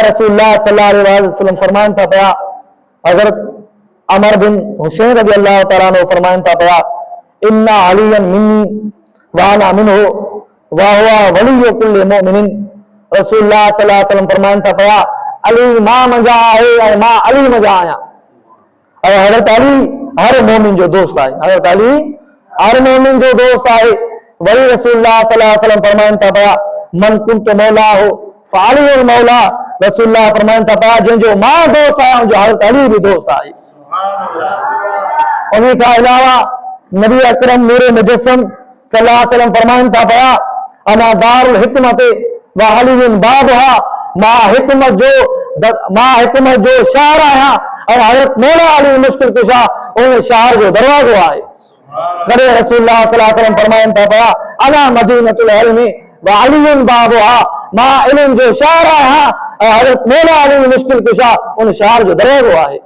रसूलुल्लाह सल्लल्लाहु अलैहि वसल्लम फरमान था पया, हजरत अमर बिन हुसैन रज़ी अल्लाह तआला अन्हु फरमान था पया, इन्ना अलियन मिन्नी व अना मिन्हु व हुवा वलिय्यु कुल्लि मुमिनिन। रसूलुल्लाह सल्लल्लाहु अलैहि वसल्लम फरमान था पया, अली मां मजा आहे ऐं मां अली मजा आहियां। और हजरत अली हर मोमिन जो दोस्त आहे, हजरत अली हर मोमिन जो दोस्त आहे। वरी रसूलुल्लाह सल्लल्लाहु अलैहि वसल्लम फरमान था पया, मन कुंतु मौला हो फ़अलियुल मौला। रसूलुल्लाह फरमान था पया, जंहिंजो मां दोस्त आहियां जो हजरत अली भी दोस्त आहे। उन्हीं खां अलावा नबी अकरम नूर मुजस्सम सल्लल्लाहु अलैहि वसल्लम फरमान था पया, अना दारुल हिकमत व अलीयुन बाबुहा। मां हिकमत जो शहर आहियां और हजरत मौला अली मुश्किल कुशा उन शहर जो दरवाज़ो आहे। कॾहिं रसूलुल्लाह सल्लल्लाहु अलैहि वसल्लम फरमाइनि था पिया, अना मदीनतुल इल्मी व अलीयुन बाबुहा। मां इल्म जो शहर आहियां और हजरत मौला अली मुश्किल कुशा उन शहर जो दरवाज़ो आहे।